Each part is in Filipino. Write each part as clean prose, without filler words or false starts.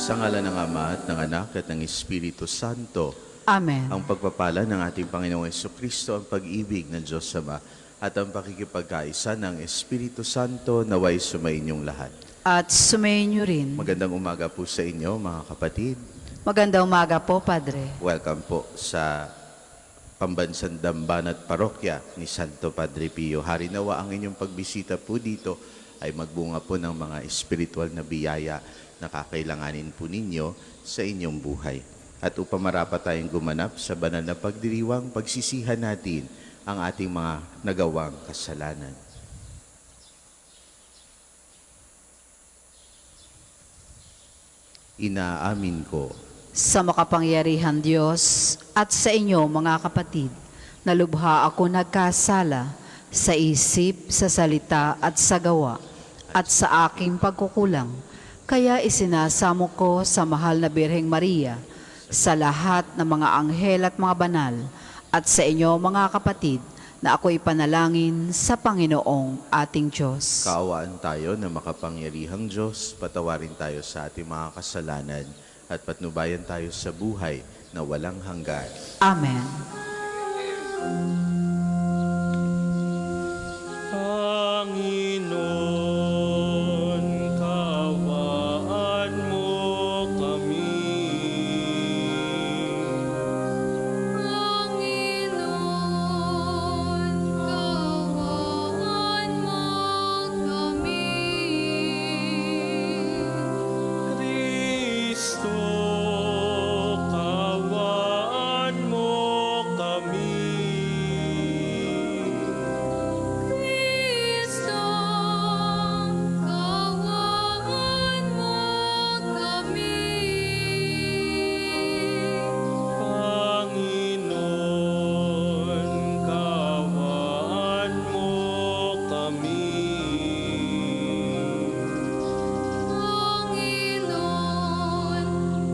Sa ngala ng Ama at ng Anak at ng Espiritu Santo, Amen. ang pagpapala ng ating Panginoong Jesucristo, ang pag-ibig ng Diyos Ama, at ang pakikipagkaisa ng Espiritu Santo naway sumainyong lahat. At sumayin niyo rin. Magandang umaga po sa inyo, mga kapatid. Magandang umaga po, Padre. Welcome po sa Pambansang Dambanat Parokya ni Santo Padre Pio. Hari nawa ang inyong pagbisita po dito ay magbunga po ng mga espiritual na biyaya na kakailanganin po ninyo sa inyong buhay. At upang marapat tayong gumanap sa banal na pagdiriwang, pagsisihan natin ang ating mga nagawang kasalanan. Inaamin ko Sa makapangyarihan Diyos at sa inyo, mga kapatid, na lubha ako nagkasala sa isip, sa salita at sa gawa, at sa aking pagkukulang. Kaya isinasamo ko sa mahal na Birheng Maria, sa lahat ng mga anghel at mga banal, at sa inyo, mga kapatid, na ako'y panalangin sa Panginoong ating Diyos. kaawaan tayo na makapangyarihang Diyos, patawarin tayo sa ating mga kasalanan at patnubayan tayo sa buhay na walang hanggan. Amen. Panginoon, kaawaan mo kami. Panginoon, kaawaan mo kami. Kristo, kaawaan mo kami. Kristo, kaawaan mo kami. Panginoon, kaawaan mo kami. Panginoon,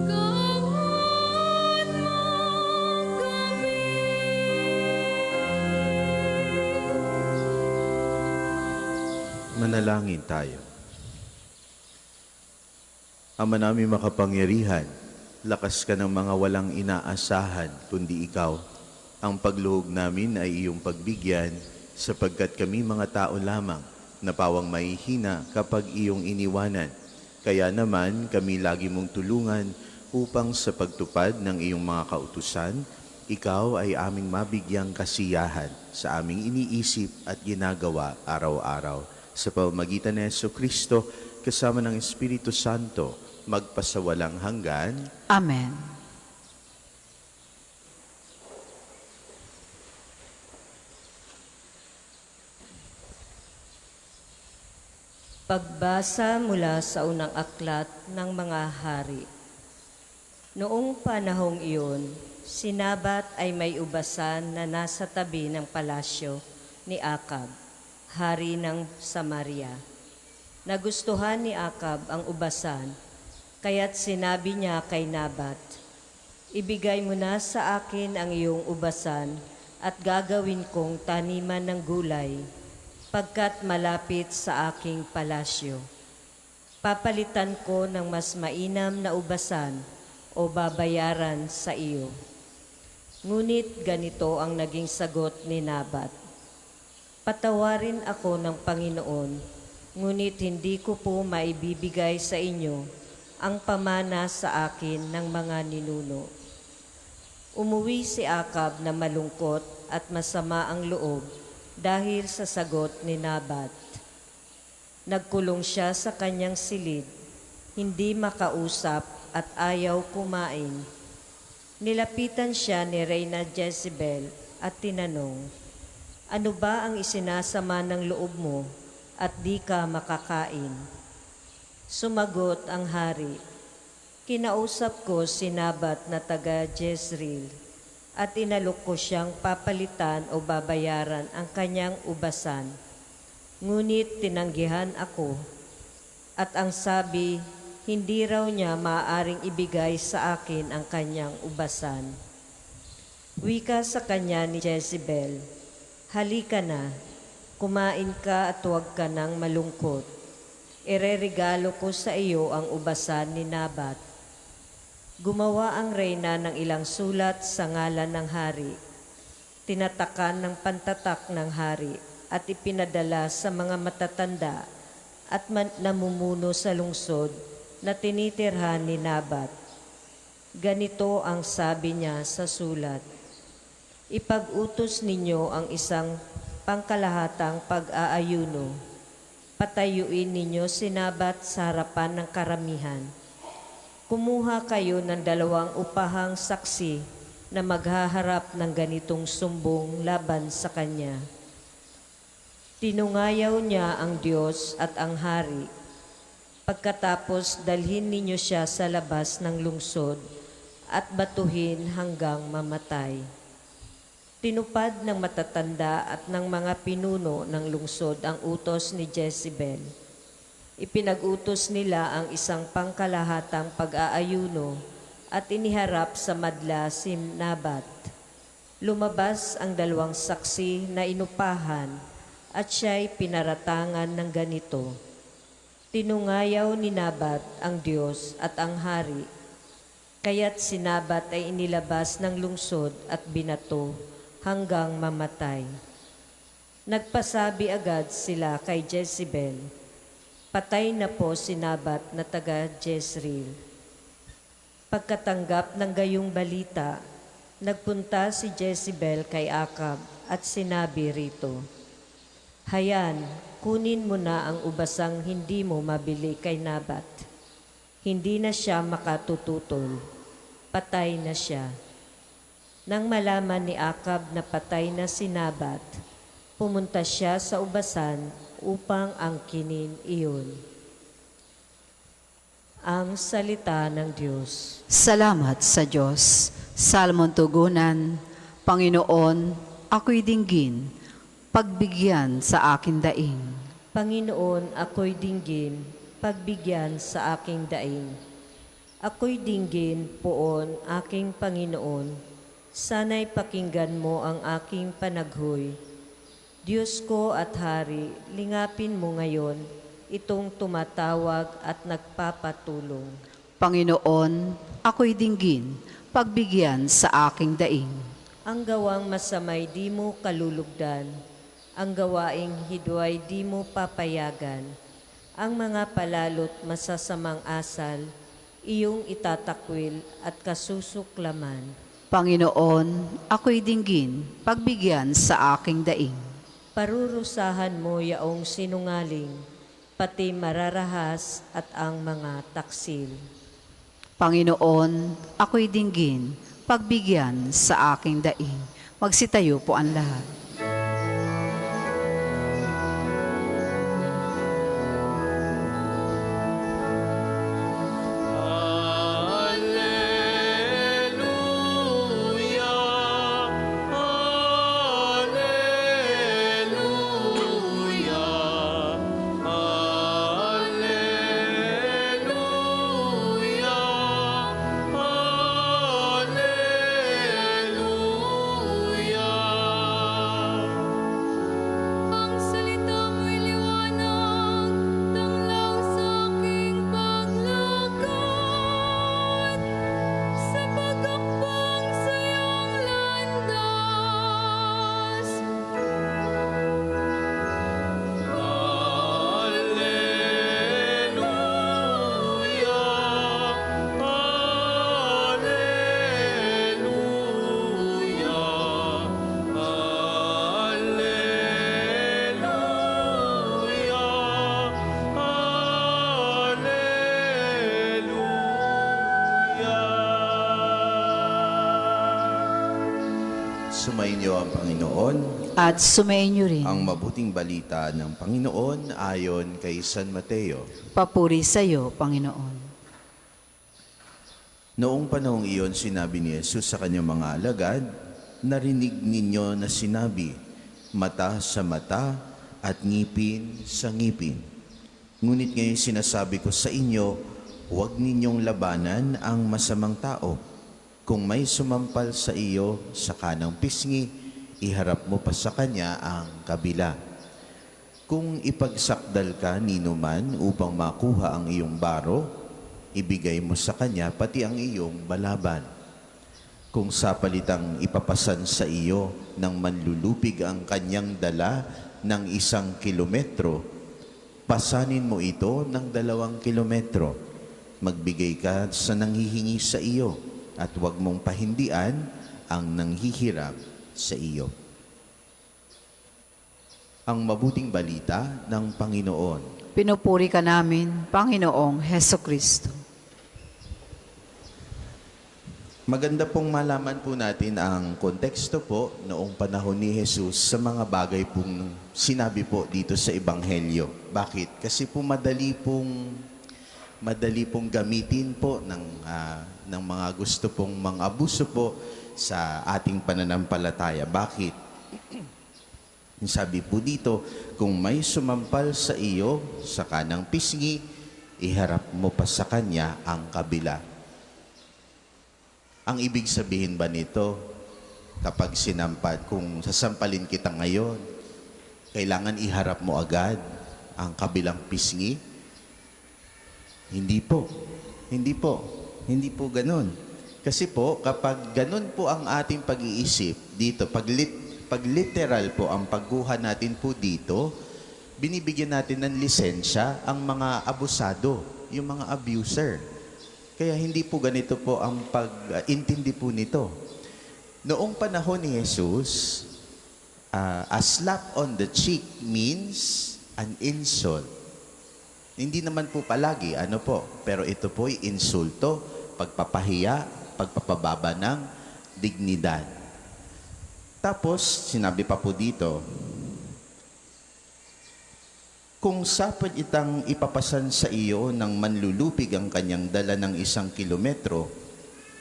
kaawaan mo kami. Manalangin tayo. Ama namin makapangyarihan, lakas ka ng mga walang inaasahan, kundi ikaw. Ang pagluhog namin ay iyong pagbigyan, sapagkat kami mga tao lamang, na pawang mahihina kapag iyong iniwanan. Kaya naman kami lagi mong tulungan upang sa pagtupad ng iyong mga kautusan, ikaw ay aming mabigyang kasiyahan sa aming iniisip at ginagawa araw-araw. Sa pamamagitan ni Jesucristo, kasama ng Espiritu Santo, magpasawalang hanggan. Amen. Pagbasa mula sa unang aklat ng mga hari. Noong panahong iyon, si Nabat ay may ubasan na nasa tabi ng palasyo ni Akab, hari ng Samaria. Nagustuhan ni Akab ang ubasan, kaya't sinabi niya kay Nabat, "Ibigay mo na sa akin ang iyong ubasan at gagawin kong taniman ng gulay, pagkat malapit sa aking palasyo. Papalitan ko ng mas mainam na ubasan o babayaran sa iyo." Ngunit ganito ang naging sagot ni Nabat, "Patawarin ako ng Panginoon, ngunit hindi ko po maibibigay sa inyo ang pamana sa akin ng mga ninuno." Umuwi si Akab na malungkot at masama ang loob dahil sa sagot ni Nabat. Nagkulong siya sa kanyang silid, hindi makausap at ayaw kumain. Nilapitan siya ni Reyna Jezebel at tinanong, "Ano ba ang isinasama ng loob mo at di ka makakain?" Sumagot ang hari, "Kinausap ko si Nabat na taga Jezreel at inalok ko siyang papalitan o babayaran ang kanyang ubasan. Ngunit tinanggihan ako at ang sabi, hindi raw niya maaaring ibigay sa akin ang kanyang ubasan." Wika sa kanya ni Jezebel, "Halika na, kumain ka at huwag ka nang malungkot. Ireregalo ko sa iyo ang ubasan ni Nabat Gumawa ang reyna ng ilang sulat sa ngalan ng hari. Tinatakan ng pantatak ng hari at ipinadala sa mga matatanda at namumuno sa lungsod na tinitirhan ni Nabat. Ganito ang sabi niya sa sulat: Ipag-utos ninyo ang isang pangkalahatang pag-aayuno. Patayuin ninyo si Nabat sa harapan ng karamihan. Kumuha kayo ng 2 upahang saksi na maghaharap ng ganitong sumbong laban sa kanya. Tinungayaw niya ang Diyos at ang hari. Pagkatapos dalhin ninyo siya sa labas ng lungsod at batuhin hanggang mamatay. Tinupad ng matatanda at ng mga pinuno ng lungsod ang utos ni Jezebel. Ipinag-utos nila ang isang pangkalahatang pag-aayuno at iniharap sa madla si Nabat. Lumabas ang 2 saksi na inupahan at siya'y pinaratangan ng ganito: Tinungayaw ni Nabat ang Diyos at ang hari, kaya't si Nabat ay inilabas ng lungsod at binato hanggang mamatay. Nagpasabi agad sila kay Jezebel, patay na po si Nabat na taga Jezreel. Pagkatanggap ng gayong balita, nagpunta si Jezebel kay Akab at sinabi rito, Hayan, kunin mo na ang ubasang hindi mo mabili kay Nabat. Hindi na siya makatututol. Patay na siya. Nang malaman ni Akab na patay na si Nabat, pumunta siya sa ubasan upang angkinin iyon. Ang salita ng Diyos. Salamat sa Diyos. Salmon tugunan, Panginoon, ako'y dinggin, pagbigyan sa aking daing. Panginoon, ako'y dinggin, pagbigyan sa aking daing. Ako'y dinggin, poon, aking Panginoon, sana'y pakinggan mo ang aking panaghoy. Diyos ko at Hari, lingapin mo ngayon itong tumatawag at nagpapatulong. Panginoon, ako'y dinggin, pagbigyan sa aking daing. Ang gawang masamay di mo kalulugdan, ang gawaing hidway di mo papayagan, ang mga palalot masasamang asal, iyong itatakwil at kasusuklaman. Panginoon, ako'y dinggin, pagbigyan sa aking daing. Parurusahan mo yaong sinungaling, pati mararahas at ang mga taksil. Panginoon, ako'y dinggin, pagbigyan sa aking daing. Magsitayo po ang lahat. Alleluia, alleluia, alleluia, alleluia. Ang salita mo'y liwanag, tanglaw sa aking paglakad, sa pagakbang sa iyong landas. Alleluia, alleluia, alleluia, alleluia. Sumainyo ang Panginoon, At sumainyo rin. ang mabuting balita ng Panginoon ayon kay San Mateo. Papuri sa iyo, Panginoon. Noong panahong iyon, sinabi ni Jesus sa kanyang mga alagad, narinig ninyo na sinabi, mata sa mata at ngipin sa ngipin. Ngunit ngayon sinasabi ko sa inyo, huwag ninyong labanan ang masamang tao. Kung may sumampal sa iyo sa kanang pisngi, iharap mo pa sa kanya ang kabila. Kung ipagsakdal ka ninuman upang makuha ang iyong baro, ibigay mo sa kanya pati ang iyong balaban. Kung sapalitang ipapasan sa iyo ng manlulupig ang kanyang dala ng 1 kilometro, pasanin mo ito ng 2 kilometro. Magbigay ka sa nanghihingi sa iyo at huwag mong pahindian ang nanghihiram sa iyo. Ang mabuting balita ng Panginoon. Pinupuri ka namin, Panginoong Heso Kristo. Maganda pong malaman po natin ang konteksto po noong panahon ni Jesus sa mga bagay pong sinabi po dito sa Ebanghelyo. Bakit? Kasi po madali pong gamitin po ng mga gusto pong mga abuso po sa ating pananampalataya. Bakit? Sabi po dito, kung may sumampal sa iyo sa kanang pisngi, iharap mo pa sa kanya ang kabila. Ang ibig sabihin ba nito, kapag sinampal, kung sasampalin kita ngayon, kailangan iharap mo agad ang kabilang pisngi? Hindi po. Hindi po. Hindi po ganun. Kasi po, kapag ganun po ang ating pag-iisip dito, pag literal po ang pagguha natin po dito, binibigyan natin ng lisensya ang mga abusado, yung mga abuser. Kaya hindi po ganito po ang pag-intindi po nito. Noong panahon ni Jesus, a slap on the cheek means an insult. Hindi naman po palagi, pero ito po ay insulto, pagpapahiya, pagpapababa ng dignidad. Tapos, sinabi pa po dito, kung sapad itang ipapasan sa iyo ng manlulupig ang kanyang dala ng 1 kilometro,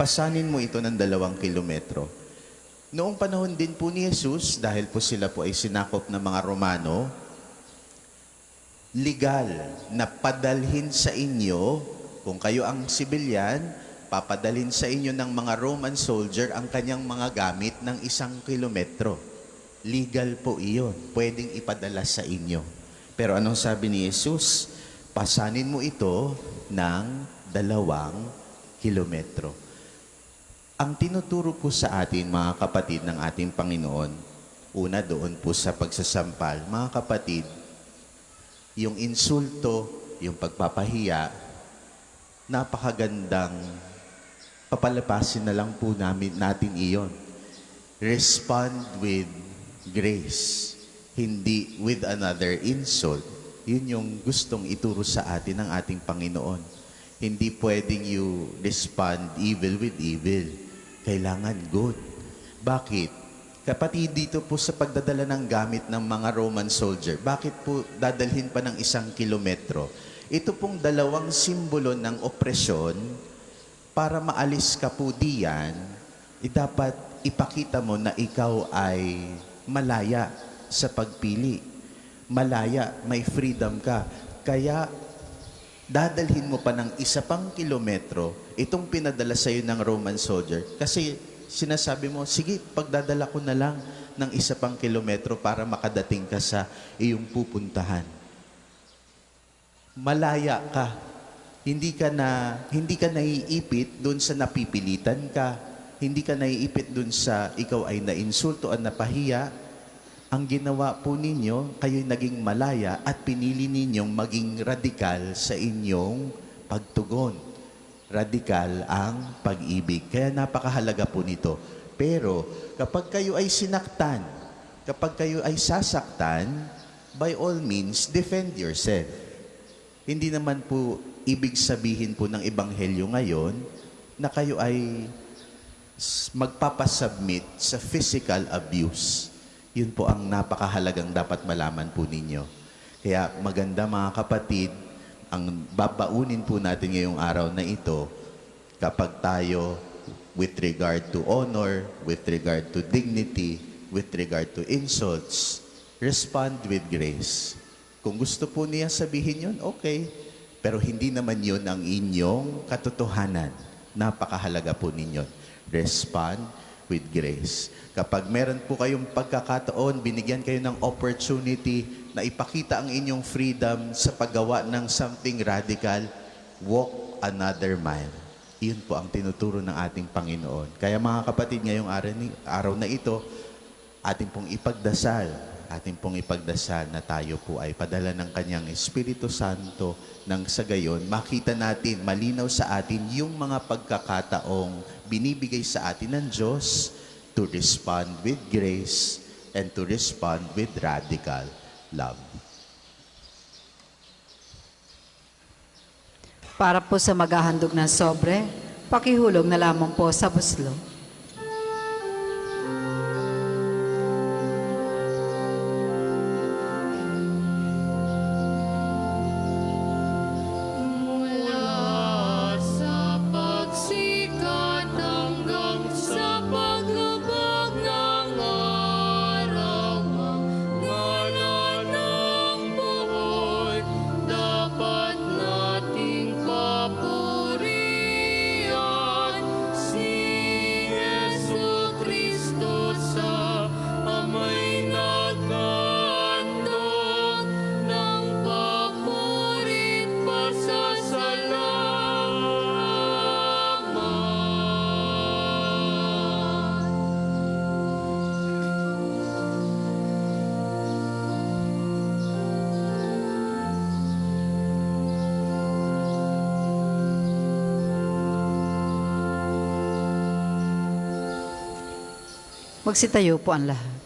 pasanin mo ito ng 2 kilometro. Noong panahon din po ni Jesus, dahil po sila po ay sinakop ng mga Romano, legal na padalhin sa inyo, kung kayo ang sibilyan, papadalhin sa inyo ng mga Roman soldier ang kanyang mga gamit ng 1 kilometro. Legal po iyon. Pwedeng ipadala sa inyo. Pero anong sabi ni Jesus? Pasanin mo ito ng 2 kilometro. Ang tinuturo po sa atin, mga kapatid ng ating Panginoon, una doon po sa pagsasampal, mga kapatid, yung insulto, yung pagpapahiya, napakagandang papalapasin na lang po natin iyon. Respond with grace, hindi with another insult. Yun yung gustong ituro sa atin ng ating Panginoon. Hindi pwedeng you respond evil with evil. Kailangan good. Bakit? Kapatid, dito po sa pagdadala ng gamit ng mga Roman soldier, bakit po dadalhin pa ng 1 kilometro? Ito pong 2 simbolo ng opresyon. Para maalis ka po diyan, dapat ipakita mo na ikaw ay malaya sa pagpili. Malaya, may freedom ka. Kaya, dadalhin mo pa ng 1 kilometro itong pinadala sa iyo ng Roman soldier. Kasi sinasabi mo, sige, pagdadala ko na lang ng 1 kilometro para makadating ka sa iyong pupuntahan. Malaya ka. Hindi ka naiipit doon sa napipilitan ka. Hindi ka naiipit doon sa ikaw ay nainsulto at napahiya. Ang ginawa po ninyo, kayo'y naging malaya at pinili ninyong maging radikal sa inyong pagtugon. Radikal ang pag-ibig. Kaya napakahalaga po nito. Pero kapag kayo ay sinaktan, kapag kayo ay sasaktan, by all means, defend yourself. Hindi naman po ibig sabihin po ng Ebanghelyo ngayon na kayo ay magpapasubmit sa physical abuse. Yun po ang napakahalagang dapat malaman po ninyo. Kaya maganda mga kapatid, ang babaunin po natin ngayong araw na ito, kapag tayo with regard to honor, with regard to dignity, with regard to insults, respond with grace. Kung gusto po niya sabihin yun, okay. Pero hindi naman yun ang inyong katotohanan. Napakahalaga po ninyo. Respond with grace. Kapag meron po kayong pagkakataon, binigyan kayo ng opportunity na ipakita ang inyong freedom sa paggawa ng something radical, walk another mile. Iyon po ang tinuturo ng ating Panginoon. Kaya mga kapatid, ngayong araw na ito, ating pong ipagdasal na tayo po ay padala ng Kanyang Espiritu Santo nang sa gayon, makita natin, malinaw sa atin yung mga pagkakataong binibigay sa atin ng Diyos to respond with grace and to respond with radical love. Para po sa maghahandog ng sobre, pakihulog na lamang po sa buslo. Mula sa pagsikat hanggang sa paglubog ng araw, ang ngalan ng buhay dapat nating papurihan. Si Jesucristo sa amay naghandog ng papurit pasasalamat. Magsitayo po ang lahat.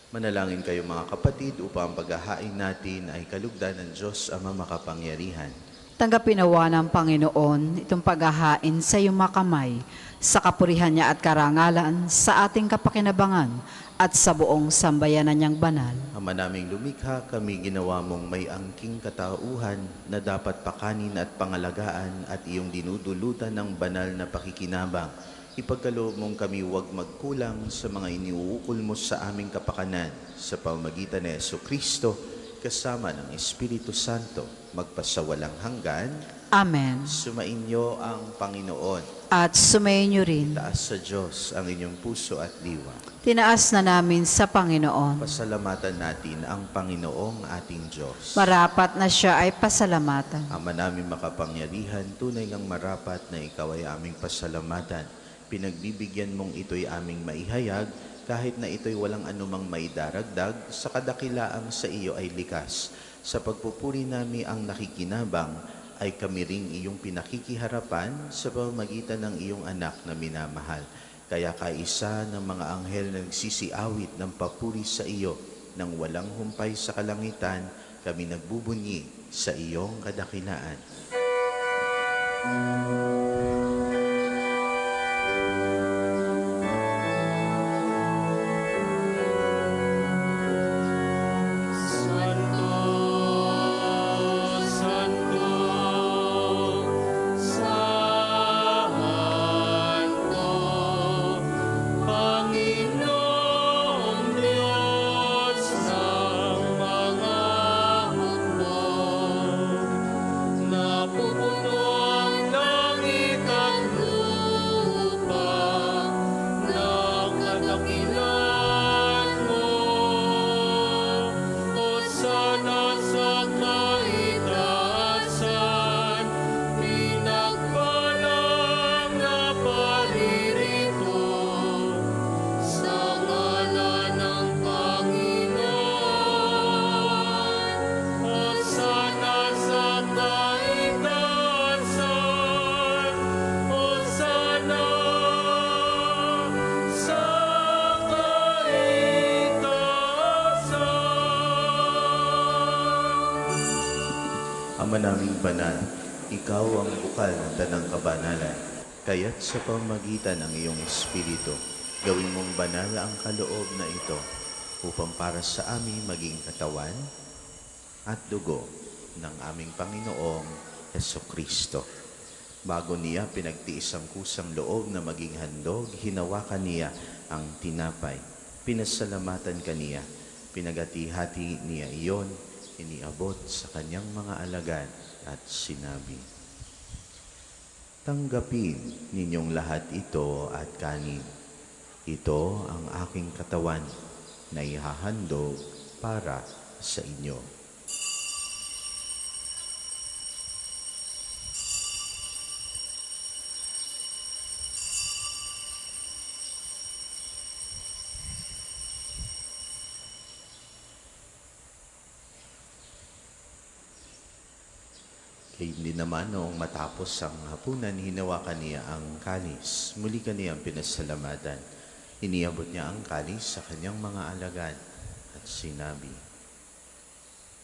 Manalangin kayo mga kapatid upang ang paghahain natin ay kalugdan ng Diyos Ama makapangyarihan. Tanggapin nawa ng Panginoon itong paghahain sa iyong makamay, sa kapurihan niya at karangalan, sa ating kapakinabangan at sa buong sambayanan niyang banal. Ama naming lumikha, kami ginawa mong may angking katauhan na dapat pakanin at pangalagaan at iyong dinudulutan ng banal na pakikinabang. Ipagkaloob mong kami huwag magkulang sa mga iniuukol mo sa aming kapakanan sa pamamagitan ni Jesucristo kasama ng Espiritu Santo magpasawalang hanggan. Amen. Sumainyo ang Panginoon. At sumayin niyo rin. Taas sa Diyos ang inyong puso at diwa. Tinaas na namin sa Panginoon. Pasalamatan natin ang Panginoong ating Diyos. Marapat na siya ay pasalamatan. Ama namin makapangyarihan, tunay ngang marapat na ikaw ay aming pasalamatan. Pinagbibigyan mong ito'y aming maihayag, kahit na ito'y walang anumang maidaragdag, sa kadakilaang sa iyo ay likas. Sa pagpupuri namin ang nakikinabang, ay kami ring iyong pinakikiharapan sa pamamagitan ng iyong anak na minamahal. Kaya kaisa ng mga anghel na nagsisiawit ng papuri sa iyo, nang walang humpay sa kalangitan, kami nagbubunyi sa iyong kadakilaan. Santo, Santo, Santo, Panginoong Diyos ng mga hukbo. Napupuno ang langit at lupa ng kadakilan mo. Hosana sa kaitaasan, pinagpalang na paririto sa ngalan ng Panginoon. Hosana sa kaitaasan, Hosana sa kaitaasan. Ama naming banal, ikaw ang bukal ng tanang kabanalan. Kaya't sa pamamagitan ng iyong Espiritu, gawin mong banal ang kaloob na ito upang para sa amin maging katawan at dugo ng aming Panginoong Jesucristo. Bago niya pinagtiis ang kusang loob na maging handog, hinawakan niya ang tinapay. Pinasalamatan kaniya, pinagati-hati niya iyon, iniabot sa kanyang mga alagad at sinabi, "Tanggapin ninyong lahat ito at kanin. Ito ang aking katawan na ihahandog para sa inyo. Hindi naman noong matapos ang hapunan, hinawakan niya ang kalis. Muli kaniyang pinasalamatan. Iniabot niya ang kalis sa kanyang mga alagad at sinabi,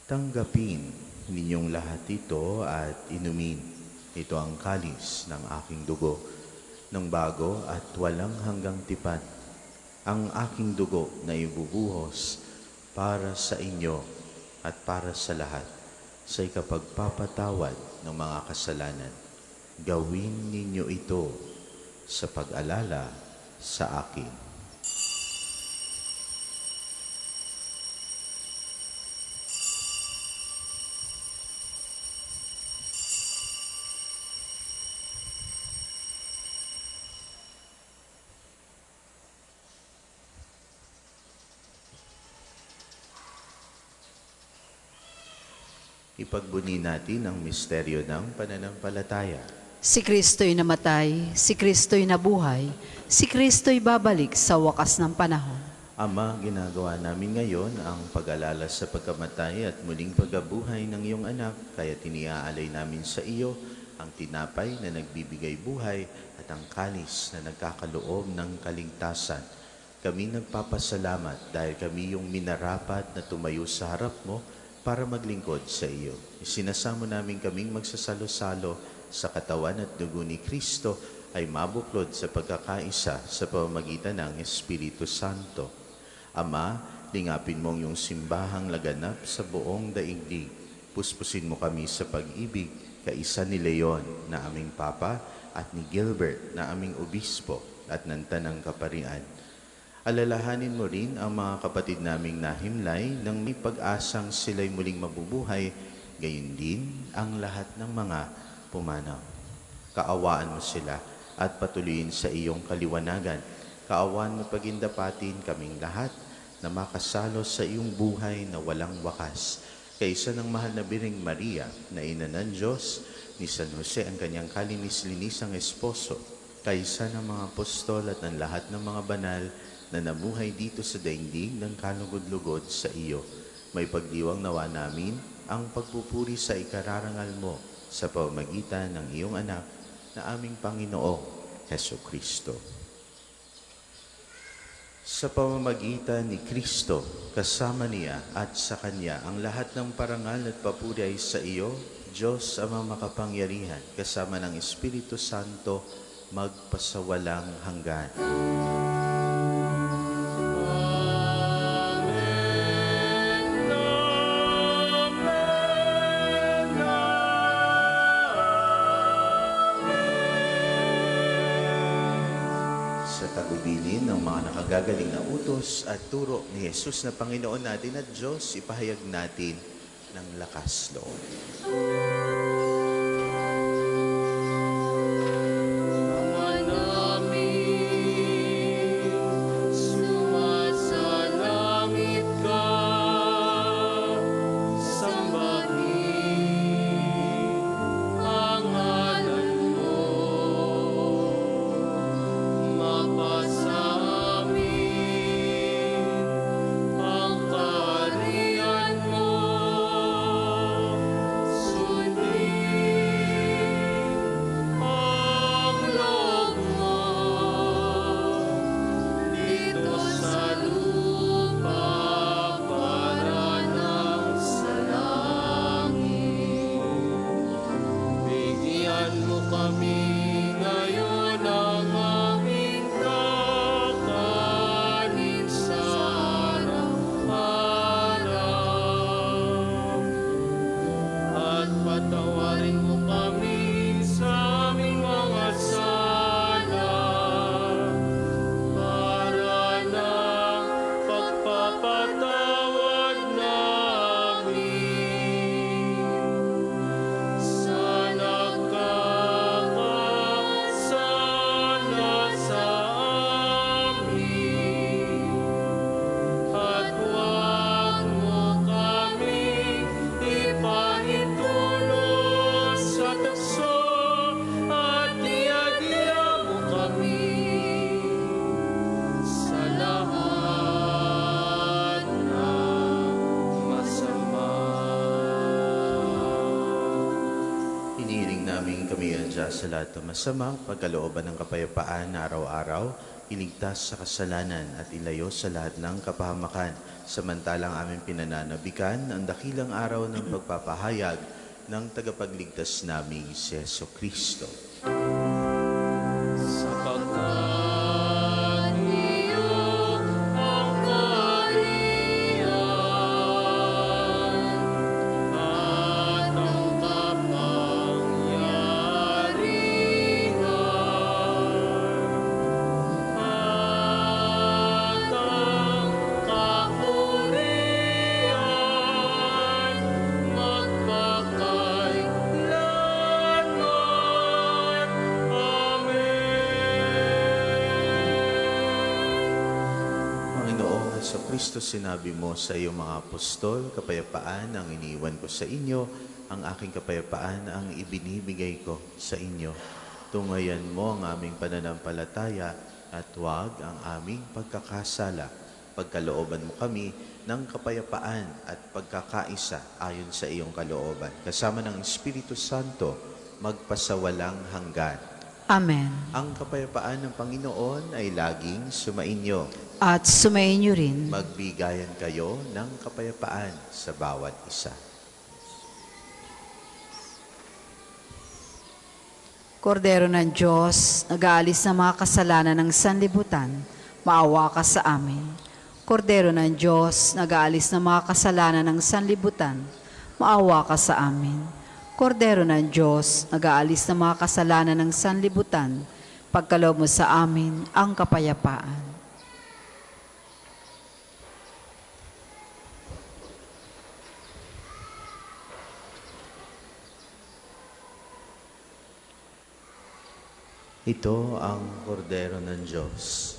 "Tanggapin ninyong lahat ito at inumin. Ito ang kalis ng aking dugo, ng bago at walang hanggang tipan. Ang aking dugo na ibubuhos para sa inyo at para sa lahat sa ikapagpapatawad ng mga kasalanan. Gawin ninyo ito sa pag-alala sa akin." Ipagbuni natin ang misteryo ng pananampalataya. Si Kristo'y namatay, si Kristo'y nabuhay, si Kristo'y babalik sa wakas ng panahon. Ama, ginagawa namin ngayon ang pag-alala sa pagkamatay at muling pagkabuhay ng iyong anak, kaya tiniaalay namin sa iyo ang tinapay na nagbibigay buhay at ang kalis na nagkakaloob ng kaligtasan. Kami nagpapasalamat dahil kami yung minarapat na tumayo sa harap mo para maglingkod sa iyo. Isinasamo namin kaming magsasalo-salo sa katawan at dugo ni Kristo ay mabuklod sa pagkakaisa sa pamamagitan ng Espiritu Santo. Ama, lingapin mong yung simbahang laganap sa buong daigdig. Puspusin mo kami sa pag-ibig, kaisa ni Leon na aming Papa at ni Gilbert na aming Obispo at ng Tanang Kaparian. Alalahanin mo rin ang mga kapatid naming nahimlay nang may pag-asang sila'y muling mabubuhay, gayon din ang lahat ng mga pumanaw. Kaawaan mo sila at patuloyin sa iyong kaliwanagan. Kaawaan mo pagindapatin kaming lahat na makasalo sa iyong buhay na walang wakas. Kaysa ng mahal na Biring Maria na ina ng Diyos, ni San Jose ang kanyang kalinis-linisang esposo, kaysa ng mga apostol at ng lahat ng mga banal na namuhay dito sa daigdig ng kalugod-lugod sa iyo. May pagdiwang nawa namin ang pagpupuri sa ikararangal mo sa pamamagitan ng iyong anak na aming Panginoong Heso Kristo. Sa pamamagitan ni Kristo, kasama niya at sa Kanya, ang lahat ng parangal at papuri ay sa iyo, Diyos Amang makapangyarihan, kasama ng Espiritu Santo, magpasawalang hanggan. Sa tagubilin ng mga nakagagaling na utos at turo ni Jesus na Panginoon natin at Diyos, ipahayag natin ng lakas loob. Sumasalangit ka, sambahin ang ngalan mo. Mapasa amin ang kaharian mo. Sundin namin kami adya sa lahat ng masama, pagkalooban ng kapayapaan na araw-araw, iligtas sa kasalanan at ilayo sa lahat ng kapahamakan. Samantalang aming pinananabikan ang dakilang araw ng pagpapahayag ng tagapagligtas naming si Jesucristo. Sapagkat iyo ang kaharian at ang kapangyarihan at ang kapurihan magpakailanman. Panginoong Jesucristo, sinabi mo sa iyong mga apostol, kapayapaan ang iniwan ko sa inyo, ang aking kapayapaan ang ibinibigay ko sa inyo. Tungayan mo ang aming pananampalataya at huwag ang aming pagkakasala. Pagkalooban mo kami ng kapayapaan at pagkakaisa ayon sa iyong kalooban. Kasama ng Espiritu Santo, magpasawalang hanggan. Amen. Ang kapayapaan ng Panginoon ay laging sumainyo. At sumayin niyo rin. Magbigayan kayo ng kapayapaan sa bawat isa. Kordero ng Diyos, nag-aalis ng mga kasalanan ng sanlibutan, maawa ka sa amin. Kordero ng Diyos, nag-aalis ng mga kasalanan ng sanlibutan, maawa ka sa amin. Kordero ng Diyos, nag-aalis ng mga kasalanan ng sanlibutan, pagkaloob mo sa amin ang kapayapaan. Ito ang kordero ng Diyos.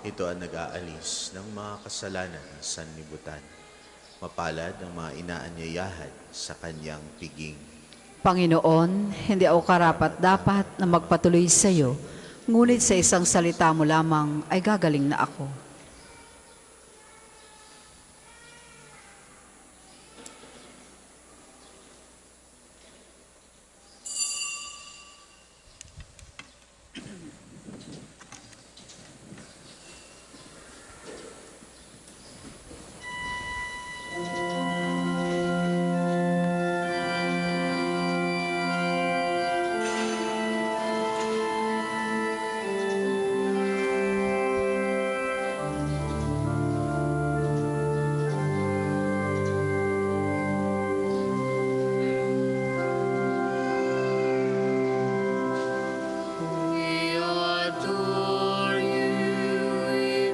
Ito ang nag-aalis ng mga kasalanan ng sanlibutan. Mapalad ang mga inaanyayahan sa kanyang piging. Panginoon, hindi ako karapat-dapat na magpatuloy sa iyo, ngunit sa isang salita mo lamang ay gagaling na ako. We adore you,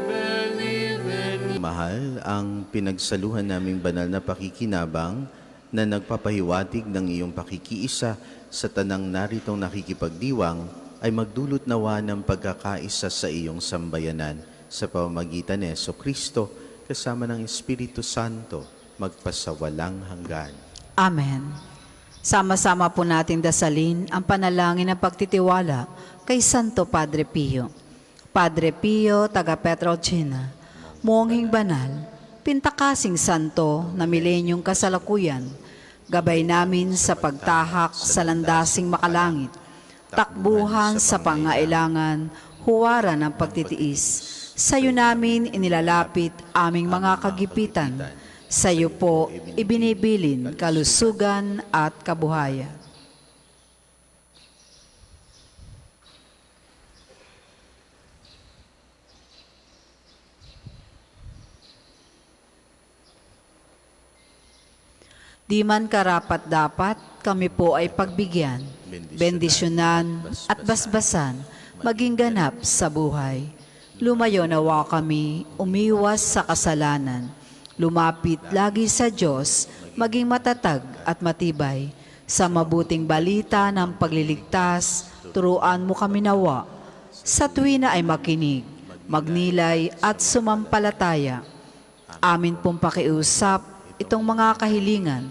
we believe in you. Mahal, ang pinagsaluhan naming banal na pakikinabang na nagpapahiwatig ng iyong pakikiisa sa tanang naritong nakikipagdiwang ay magdulot nawa ng pagkakaisa sa iyong sambayanan sa pamamagitan ni Jesucristo kasama ng Espiritu Santo magpasawalang hanggan. Amen. Sama-sama po natin dasalin ang panalangin ng pagtitiwala kay Santo Padre Pio. Padre Pio, taga Pietrelcina, monghing banal, pintakasing santo na milenyong kasalukuyan, gabay namin sa pagtahak sa landasing makalangit, takbuhan sa pangailangan, huwaran ng pagtitiis. Sa'yo namin inilalapit aming mga kagipitan. Sa'yo po ibinibilin kalusugan at kabuhayan. Di man karapat-dapat, kami po ay pagbigyan, bendisyonan at basbasan, maging ganap sa buhay. Lumayo nawa kami, umiwas sa kasalanan. Lumapit lagi sa Diyos, maging matatag at matibay. Sa mabuting balita ng pagliligtas, turuan mo kami nawa. Sa tuwina ay makinig, magnilay at sumampalataya. Amin pong pakiusap itong mga kahilingan.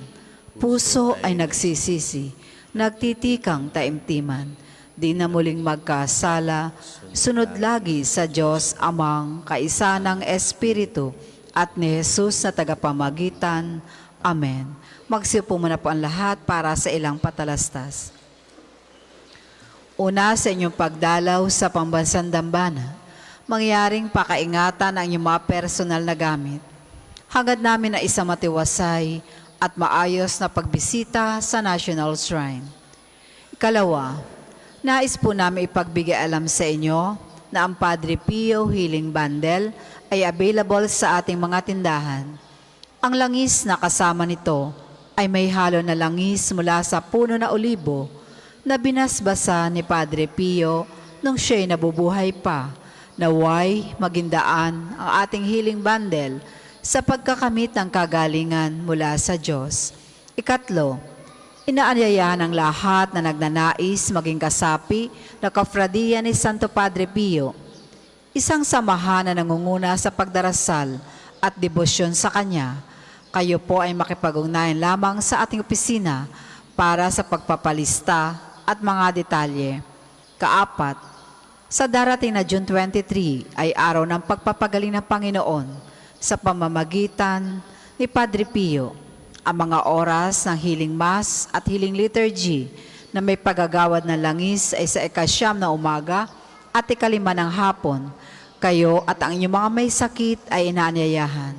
Puso ay nagsisisi, nagtitikang taimtiman. Di na muling magkasala, sunod lagi sa Diyos Amang kaisa ng Espiritu at ni Jesus na tagapamagitan. Amen. Magsiupo muna po ang lahat para sa ilang patalastas. Una sa inyong pagdalaw sa pambansang dambana, mangyaring pakaingatan ang inyong mga personal na gamit. Hangad namin na isa matiwasay at maayos na pagbisita sa National Shrine. Ikalawa, nais po namin ipagbigay alam sa inyo na ang Padre Pio Healing Bundle ay available sa ating mga tindahan. Ang langis na kasama nito ay may halo na langis mula sa puno na olibo na binasbasa ni Padre Pio nung siya'y nabubuhay pa. Naway magindaan ang ating healing bundle sa pagkakamit ng kagalingan mula sa Diyos. Ikatlo, inaanyayahan ang lahat na nagnanais maging kasapi na Kofradiya ni Santo Padre Pio, isang samahan na nangunguna sa pagdarasal at debosyon sa Kanya. Kayo po ay makipag-ugnayan lamang sa ating opisina para sa pagpapalista at mga detalye. Kaapat, sa darating na June 23 ay araw ng pagpapagaling ng Panginoon sa pamamagitan ni Padre Pio. Ang mga oras ng healing mass at healing liturgy na may pagagawad ng langis ay sa ika-9 na umaga at ika-5 ng hapon. Kayo at ang inyong mga may sakit ay inaanyayahan.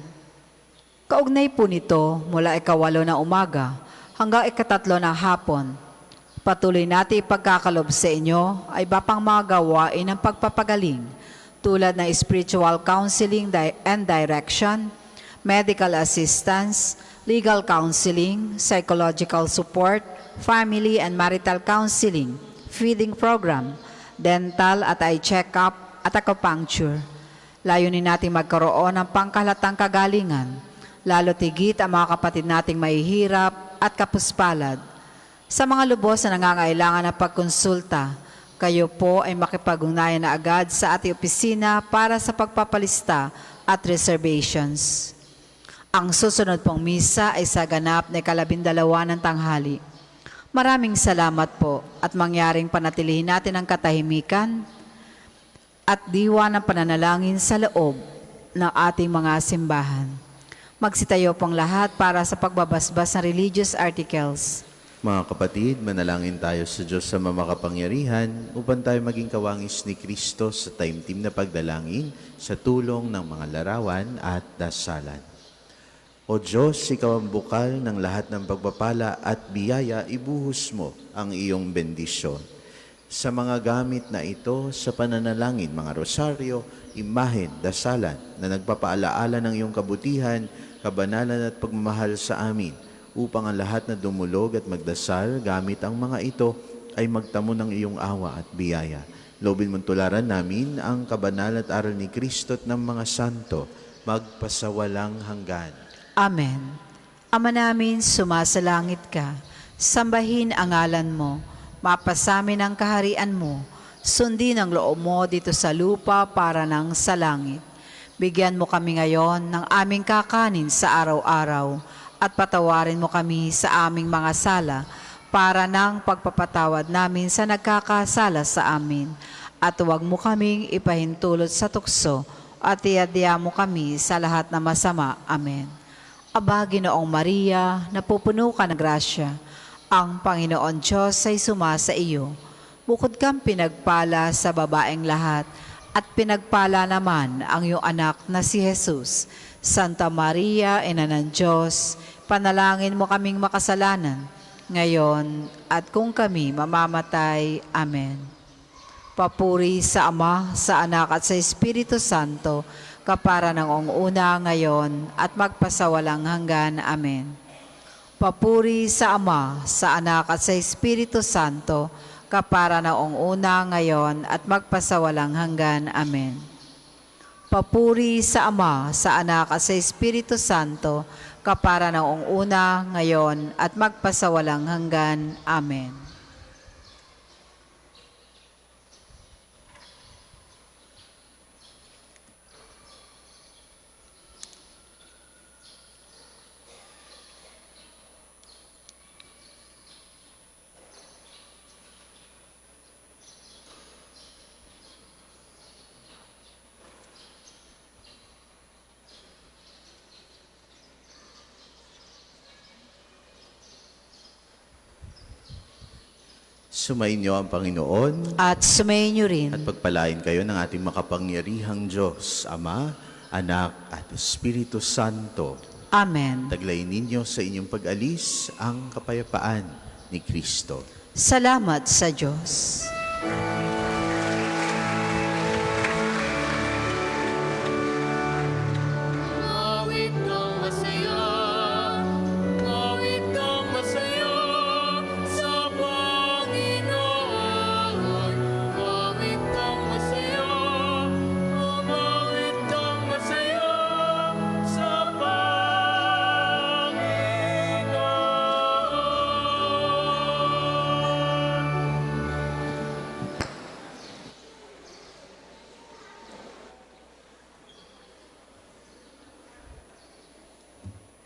Kaugnay po nito mula ika-8 ng umaga hanggang ika-3 ng hapon. Patuloy natin ipagkakalob sa inyo ay iba pang mga gawain ng pagpapagaling tulad ng spiritual counseling and direction, medical assistance, legal counseling, psychological support, family and marital counseling, feeding program, dental at eye check-up at acupuncture. Layunin natin magkaroon ng pangkalatang kagalingan, lalo tigit ang mga kapatid nating mahihirap at kapuspalad. Sa mga lubos na nangangailangan ng pagkonsulta, kayo po ay makipag-ugnayan na agad sa ating opisina para sa pagpapalista at reservations. Ang susunod pong misa ay sa ganap na ika-12 ng tanghali. Maraming salamat po at mangyaring panatilihin natin ang katahimikan at diwa ng pananalangin sa loob ng ating mga simbahan. Magsitayo pong lahat para sa pagbabasbas ng religious articles. Mga kapatid, manalangin tayo sa Diyos sa mamakapangyarihan upang tayo maging kawangis ni Kristo sa taimtim na pagdalangin sa tulong ng mga larawan at dasalan. O Diyos, Ikaw ang bukal ng lahat ng pagpapala at biyaya, ibuhos mo ang iyong bendisyon. Sa mga gamit na ito, sa pananalangin, mga rosaryo, imahen, dasalan na nagpapaalaala ng iyong kabutihan, kabanalan at pagmamahal sa amin, upang ang lahat na dumulog at magdasal gamit ang mga ito ay magtamo ng iyong awa at biyaya. Lobin mong tularan namin ang kabanal at aral ni Kristo at ng mga santo, magpasawalang hanggan. Amen. Ama namin, sumasalangit ka. Sambahin ang ngalan mo. Mapasamin ang kaharian mo. Sundin ang loob mo dito sa lupa para nang sa langit. Bigyan mo kami ngayon ng aming kakanin sa araw-araw at patawarin mo kami sa aming mga sala para ng pagpapatawad namin sa nagkakasala sa amin. At huwag mo kaming ipahintulot sa tukso at iadya mo kami sa lahat na masama. Amen. Aba, Ginoong Maria, napupuno ka ng grasya. Ang Panginoon Diyos ay sumasa iyo. Bukod kang pinagpala sa babaeng lahat, at pinagpala naman ang iyong anak na si Jesus. Santa Maria, Ina ng Diyos, panalangin mo kaming makasalanan, ngayon at kung kami mamamatay. Amen. Papuri sa Ama, sa Anak at sa Espiritu Santo, kapara ng una ngayon at magpasawalang hanggan. Amen. Papuri sa Ama, sa Anak at sa Espiritu Santo, kapara ng una ngayon at magpasawalang hanggan. Amen. Papuri sa Ama, sa Anak at sa Espiritu Santo, kapara ng una ngayon at magpasawalang hanggan. Amen. Sumainyo ang Panginoon At sumayin niyo rin. at pagpalain kayo ng ating makapangyarihang Diyos, Ama, Anak at Espiritu Santo. Amen. Taglayin ninyo sa inyong pag-alis ang kapayapaan ni Kristo. Salamat sa Diyos.